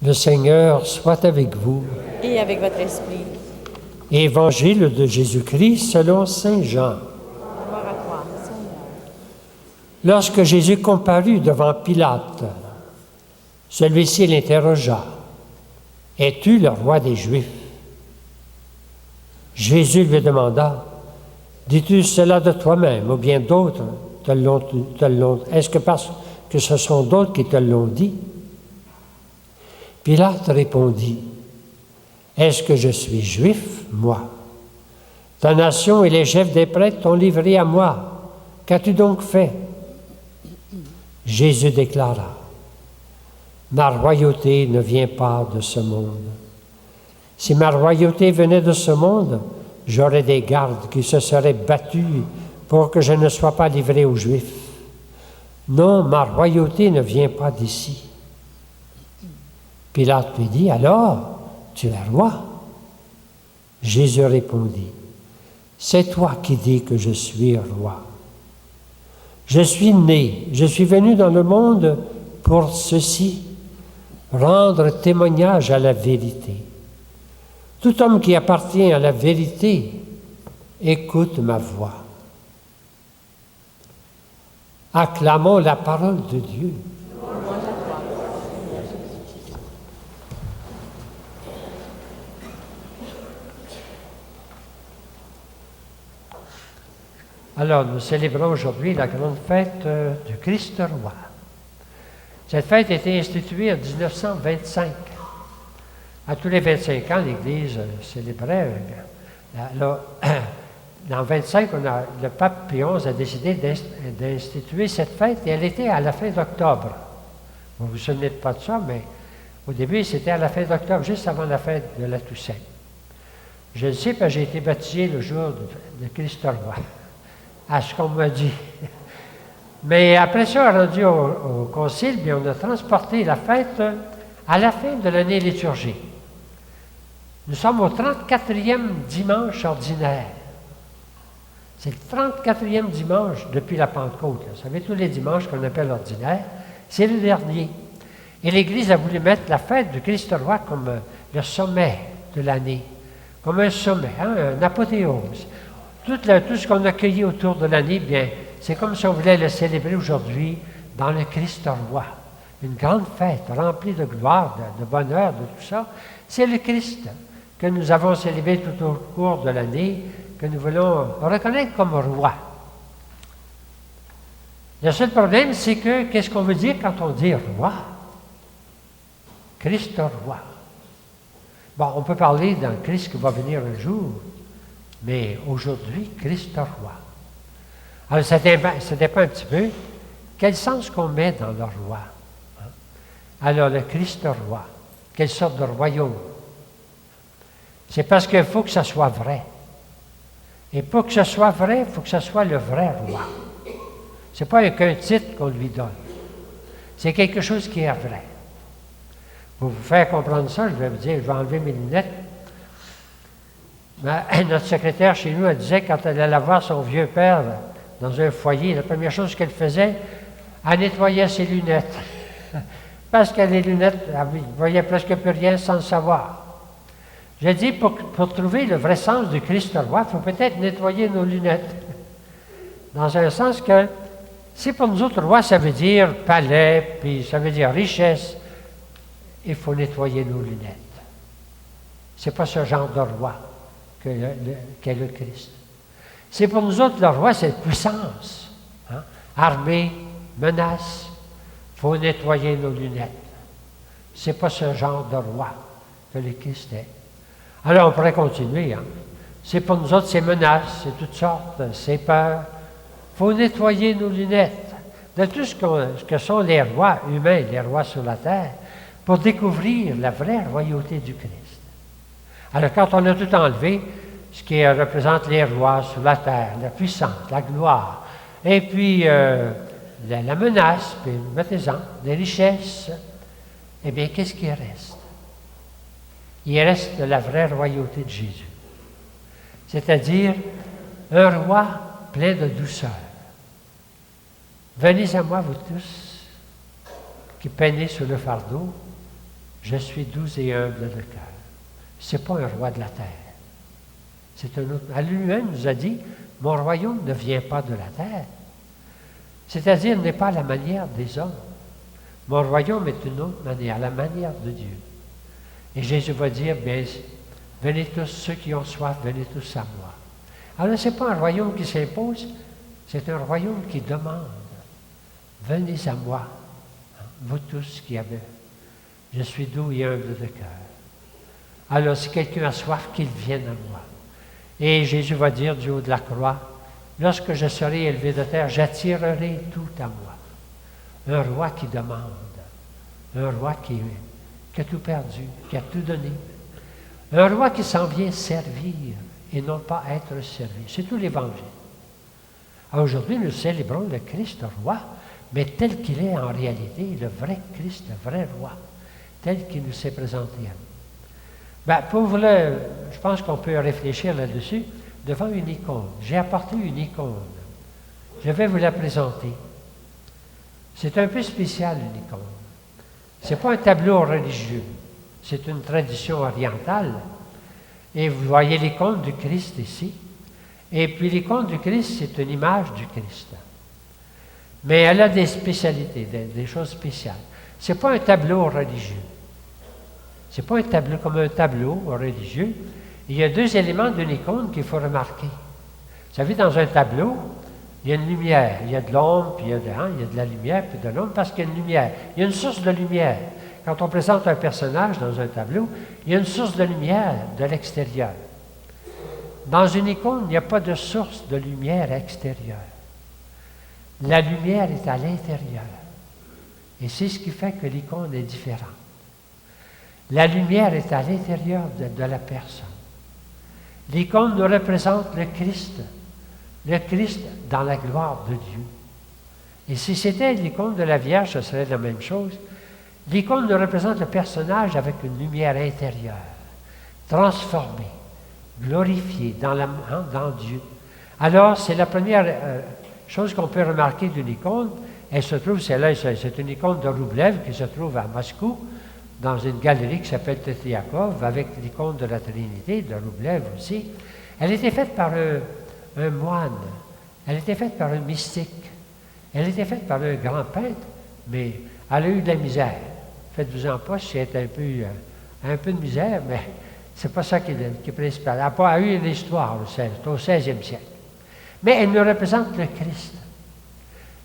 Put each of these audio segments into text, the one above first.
Le Seigneur soit avec vous. Et avec votre esprit. Évangile de Jésus-Christ selon saint Jean. Gloire à toi, Seigneur. Lorsque Jésus comparut devant Pilate, celui-ci l'interrogea. « Es-tu le roi des Juifs? » Jésus lui demanda, « Dis-tu cela de toi-même ou bien d'autres te l'ont? Est-ce que parce que ce sont d'autres qui te l'ont dit? » Pilate répondit, « Est-ce que je suis juif, moi? Ta nation et les chefs des prêtres t'ont livré à moi. Qu'as-tu donc fait? » Jésus déclara, « Ma royauté ne vient pas de ce monde. Si ma royauté venait de ce monde, j'aurais des gardes qui se seraient battus pour que je ne sois pas livré aux Juifs. Non, ma royauté ne vient pas d'ici. » Pilate lui dit, « Alors, tu es roi? » Jésus répondit, « C'est toi qui dis que je suis roi. Je suis né, je suis venu dans le monde pour ceci, rendre témoignage à la vérité. Tout homme qui appartient à la vérité écoute ma voix. » Acclamons la parole de Dieu. Alors, nous célébrons aujourd'hui la grande fête du Christ roi. Cette fête a été instituée en 1925. À tous les 25 ans, l'Église célébrait. En 25, le pape Pie XI a décidé d'instituer cette fête et elle était à la fin d'octobre. Vous ne vous souvenez pas de ça, mais au début, c'était à la fin d'octobre, juste avant la fête de la Toussaint. Je le sais parce que j'ai été baptisé le jour de Christ roi, à ce qu'on m'a dit. Mais après ça, rendu au concile, bien, on a transporté la fête à la fin de l'année liturgique. Nous sommes au 34e dimanche ordinaire. C'est le 34e dimanche depuis la Pentecôte. Vous savez, tous les dimanches qu'on appelle ordinaire, c'est le dernier. Et l'Église a voulu mettre la fête du Christ roi comme le sommet de l'année, comme un sommet, un apothéose. Tout ce qu'on a cueilli autour de l'année, bien, c'est comme si on voulait le célébrer aujourd'hui dans le Christ roi. Une grande fête remplie de gloire, de bonheur, de tout ça. C'est le Christ que nous avons célébré tout au cours de l'année, que nous voulons reconnaître comme roi. Le seul problème, c'est que, qu'est-ce qu'on veut dire quand on dit roi? Christ roi. Bon, on peut parler d'un Christ qui va venir un jour, mais aujourd'hui, Christ roi. Alors, ça dépend un petit peu quel sens qu'on met dans le roi. Hein? Alors, le Christ roi, quelle sorte de royaume? C'est parce qu'il faut que ça soit vrai. Et pour que ce soit vrai, il faut que ce soit le vrai roi. Ce n'est pas qu'un titre qu'on lui donne. C'est quelque chose qui est vrai. Pour vous faire comprendre ça, je vais vous dire, je vais enlever mes lunettes. Notre secrétaire chez nous, elle disait, quand elle allait voir son vieux père dans un foyer, la première chose qu'elle faisait, elle nettoyait ses lunettes. Parce que les lunettes, elle ne voyait presque plus rien sans le savoir. J'ai dit, pour trouver le vrai sens du Christ roi, il faut peut-être nettoyer nos lunettes. Dans un sens que, si pour nous autres, roi, ça veut dire palais, puis ça veut dire richesse, il faut nettoyer nos lunettes. Ce n'est pas ce genre de roi qu'est le Christ. C'est pour nous autres, le roi, c'est puissance. Hein? Armée, menace, il faut nettoyer nos lunettes. Ce n'est pas ce genre de roi que le Christ est. Alors, on pourrait continuer. Hein? C'est pour nous autres, c'est menaces, c'est toutes sortes, c'est peur. Il faut nettoyer nos lunettes de tout ce que sont les rois humains, les rois sur la terre, pour découvrir la vraie royauté du Christ. Alors, quand on a tout enlevé, ce qui représente les rois sur la terre, la puissance, la gloire, et puis la menace, puis mettez-en, les richesses, eh bien, qu'est-ce qui reste? Il reste la vraie royauté de Jésus. C'est-à-dire un roi plein de douceur. Venez à moi, vous tous, qui peinez sur le fardeau, Je suis doux et humble de cœur. Ce n'est pas un roi de la terre. C'est un autre. À lui-même, il nous a dit, mon royaume ne vient pas de la terre. C'est-à-dire, n'est pas à la manière des hommes. Mon royaume est une autre manière, la manière de Dieu. Et Jésus va dire, bien, venez tous, ceux qui ont soif, venez tous à moi. Alors, ce n'est pas un royaume qui s'impose, c'est un royaume qui demande. Venez à moi, vous tous qui avez. Je suis doux et humble de cœur. Alors, si quelqu'un a soif, qu'il vienne à moi. Et Jésus va dire du haut de la croix, lorsque je serai élevé de terre, j'attirerai tout à moi. Un roi qui demande, un roi qui a tout perdu, qui a tout donné. Un roi qui s'en vient servir et non pas être servi. C'est tout l'Évangile. Aujourd'hui, nous célébrons le Christ roi, mais tel qu'il est en réalité, le vrai Christ, le vrai roi, tel qu'il nous s'est présenté à nous. Je pense qu'on peut réfléchir là-dessus devant une icône. J'ai apporté une icône. Je vais vous la présenter. C'est un peu spécial, une icône. Ce n'est pas un tableau religieux. C'est une tradition orientale. Et vous voyez l'icône du Christ ici. Et puis l'icône du Christ, c'est une image du Christ. Mais elle a des spécialités, des choses spéciales. Ce n'est pas un tableau religieux. Ce n'est pas un tableau comme un tableau religieux. Il y a deux éléments d'une icône qu'il faut remarquer. Vous savez, dans un tableau, il y a une lumière, il y a de l'ombre, puis il y a de la lumière, puis de l'ombre, parce qu'il y a une lumière. Il y a une source de lumière. Quand on présente un personnage dans un tableau, il y a une source de lumière de l'extérieur. Dans une icône, il n'y a pas de source de lumière extérieure. La lumière est à l'intérieur. Et c'est ce qui fait que l'icône est différente. La lumière est à l'intérieur de la personne. L'icône nous représente le Christ dans la gloire de Dieu. Et si c'était l'icône de la Vierge, ce serait la même chose. L'icône nous représente le personnage avec une lumière intérieure, transformée, glorifiée dans Dieu. Alors, c'est la première chose qu'on peut remarquer d'une icône. Elle se trouve, c'est une icône de Roublev qui se trouve à Moscou, dans une galerie qui s'appelle Tetriakov, avec l'icône de la Trinité, de Roublev aussi. Elle était faite par un moine, elle était faite par un mystique, elle était faite par un grand peintre, mais elle a eu de la misère. Faites-vous-en pas si elle est un peu de misère, mais c'est pas ça qui est principal. Elle n'a pas eu une histoire au 16e siècle. Mais elle nous représente le Christ.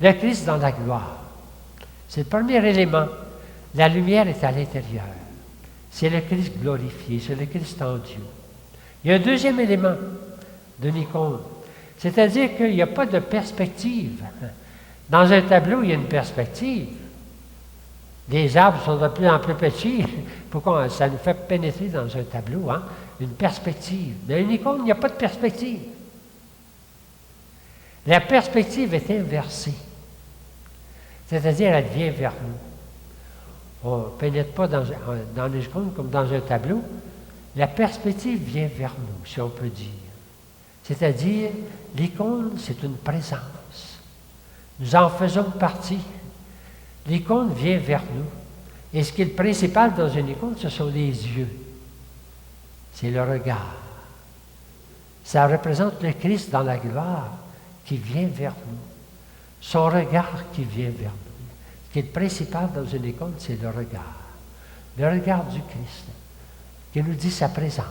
Le Christ dans la gloire. C'est le premier élément. La lumière est à l'intérieur. C'est le Christ glorifié, c'est le Christ en Dieu. Il y a un deuxième élément d'une icône. C'est-à-dire qu'il n'y a pas de perspective. Dans un tableau, il y a une perspective. Les arbres sont de plus en plus petits. Pourquoi ça nous fait pénétrer dans un tableau, hein? Une perspective. Dans une icône, il n'y a pas de perspective. La perspective est inversée. C'est-à-dire, elle vient vers nous. On ne pénètre pas dans les icônes comme dans un tableau. La perspective vient vers nous, si on peut dire. C'est-à-dire, l'icône, c'est une présence. Nous en faisons partie. L'icône vient vers nous. Et ce qui est le principal dans une icône, ce sont les yeux. C'est le regard. Ça représente le Christ dans la gloire qui vient vers nous. Son regard qui vient vers nous. Ce qui est le principal dans une icône, c'est le regard. Le regard du Christ, qui nous dit sa présence.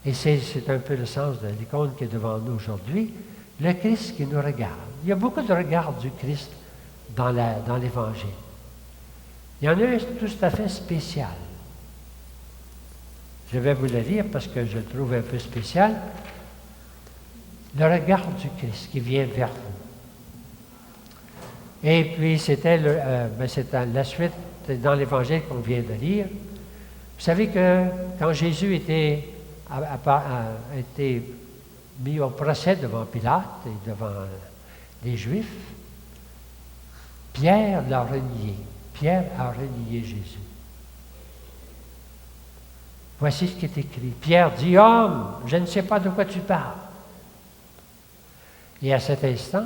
Et c'est un peu le sens de l'icône qui est devant nous aujourd'hui, le Christ qui nous regarde. Il y a beaucoup de regards du Christ dans l'Évangile. Il y en a un tout à fait spécial. Je vais vous le lire parce que je le trouve un peu spécial. Le regard du Christ qui vient vers vous. Et puis, c'était la suite dans l'Évangile qu'on vient de lire. Vous savez que quand Jésus a été mis au procès devant Pilate et devant les Juifs, Pierre l'a renié. Pierre a renié Jésus. Voici ce qui est écrit. Pierre dit, « Homme, je ne sais pas de quoi tu parles. » Et à cet instant,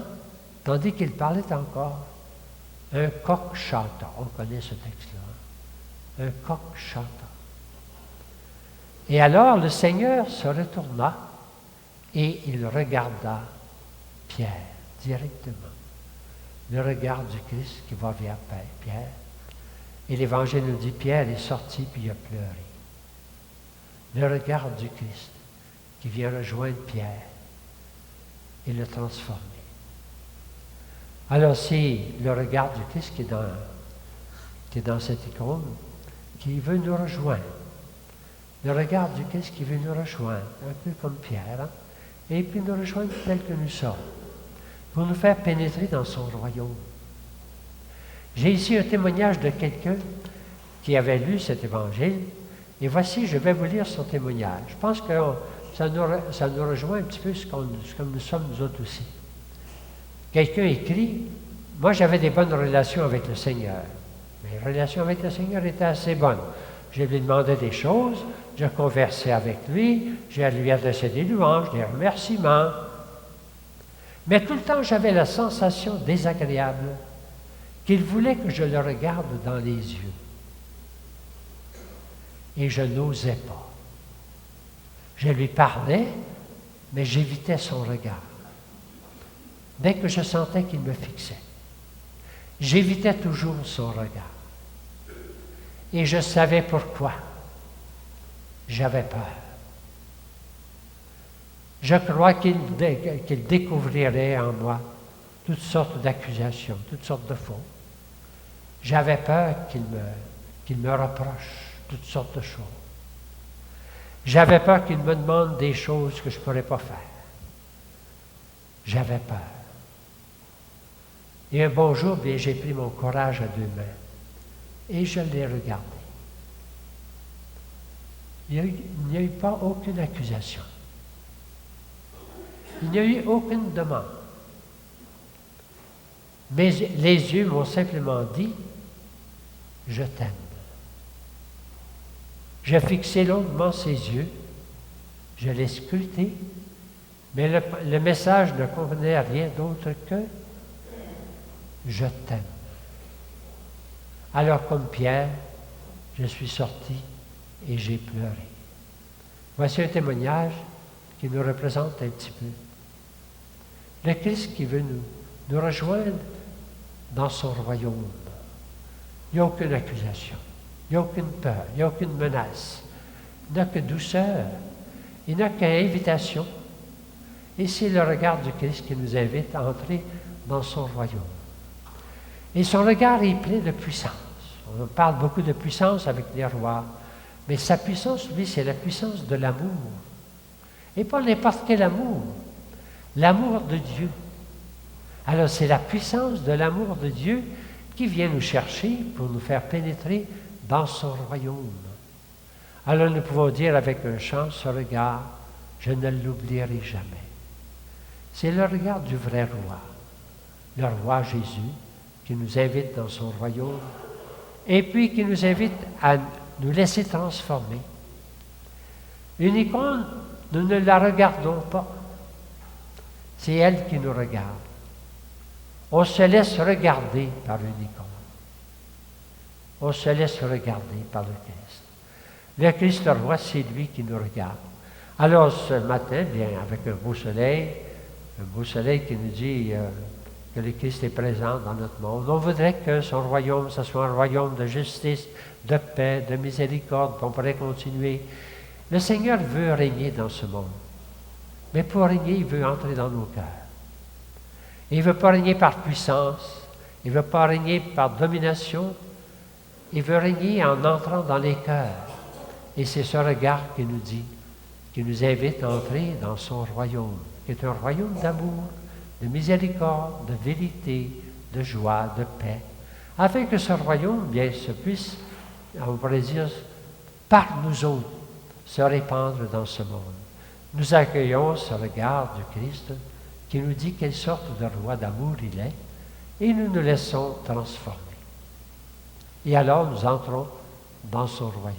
tandis qu'il parlait encore, un coq chanta. On connaît ce texte-là. un coq chanta. Et alors le Seigneur se retourna et il regarda Pierre directement. Le regard du Christ qui va vers Pierre. Et l'Évangile nous dit, Pierre est sorti puis il a pleuré. Le regard du Christ qui vient rejoindre Pierre et le transformer. Alors c'est le regard du Christ qui est dans cette icône, qui veut nous rejoindre. Le regard du Christ qui veut nous rejoindre, un peu comme Pierre, hein? Et puis nous rejoindre tel que nous sommes, pour nous faire pénétrer dans son royaume. J'ai ici un témoignage de quelqu'un qui avait lu cet évangile, et voici, je vais vous lire son témoignage. Je pense que ça nous rejoint un petit peu comme nous sommes nous autres aussi. Quelqu'un écrit, moi j'avais des bonnes relations avec le Seigneur. Mes relations avec le Seigneur étaient assez bonnes. Je lui demandais des choses, je conversais avec lui, je lui adressais des louanges, des remerciements. Mais tout le temps, j'avais la sensation désagréable qu'il voulait que je le regarde dans les yeux. Et je n'osais pas. Je lui parlais, mais j'évitais son regard. Dès que je sentais qu'il me fixait, j'évitais toujours son regard. Et je savais pourquoi. J'avais peur. Je crois qu'il découvrirait en moi toutes sortes d'accusations, toutes sortes de fautes. J'avais peur qu'il me reproche toutes sortes de choses. J'avais peur qu'il me demande des choses que je ne pourrais pas faire. J'avais peur. Et un bon jour, bien, j'ai pris mon courage à 2 mains et je l'ai regardé. Il n'y a eu pas aucune accusation. Il n'y a eu aucune demande. Mais les yeux m'ont simplement dit, « Je t'aime ». J'ai fixé longuement ses yeux, je l'ai scruté, mais le message ne convenait à rien d'autre que « Je t'aime ». Alors comme Pierre, je suis sorti et j'ai pleuré. Voici un témoignage qui nous représente un petit peu. Le Christ qui veut nous rejoindre dans son royaume. Il n'y a aucune accusation, il n'y a aucune peur, il n'y a aucune menace. Il n'y a que douceur, il n'y a qu'invitation. Et c'est le regard du Christ qui nous invite à entrer dans son royaume. Et son regard est plein de puissance. On parle beaucoup de puissance avec les rois, mais sa puissance, lui, c'est la puissance de l'amour. Et pas n'importe quel amour, l'amour de Dieu. Alors c'est la puissance de l'amour de Dieu qui vient nous chercher pour nous faire pénétrer dans son royaume. Alors nous pouvons dire avec un chant, ce regard, je ne l'oublierai jamais. C'est le regard du vrai roi, le roi Jésus, qui nous invite dans son royaume et puis qui nous invite à nous laisser transformer. Une icône, nous ne la regardons pas. C'est elle qui nous regarde. On se laisse regarder par une icône. On se laisse regarder par le Christ. Le Christ le roi, c'est lui qui nous regarde. Alors ce matin, bien, avec un beau soleil qui nous dit que le Christ est présent dans notre monde. On voudrait que son royaume, ce soit un royaume de justice, de paix, de miséricorde, qu'on pourrait continuer. Le Seigneur veut régner dans ce monde. Mais pour régner, il veut entrer dans nos cœurs. Il ne veut pas régner par puissance, il ne veut pas régner par domination, il veut régner en entrant dans les cœurs. Et c'est ce regard qui nous dit, qui nous invite à entrer dans son royaume, qui est un royaume d'amour, de miséricorde, de vérité, de joie, de paix, afin que ce royaume, bien, se puisse, on pourrait dire, par nous autres, se répandre dans ce monde. Nous accueillons ce regard du Christ qui nous dit quelle sorte de roi d'amour il est, et nous nous laissons transformer. Et alors nous entrons dans son royaume.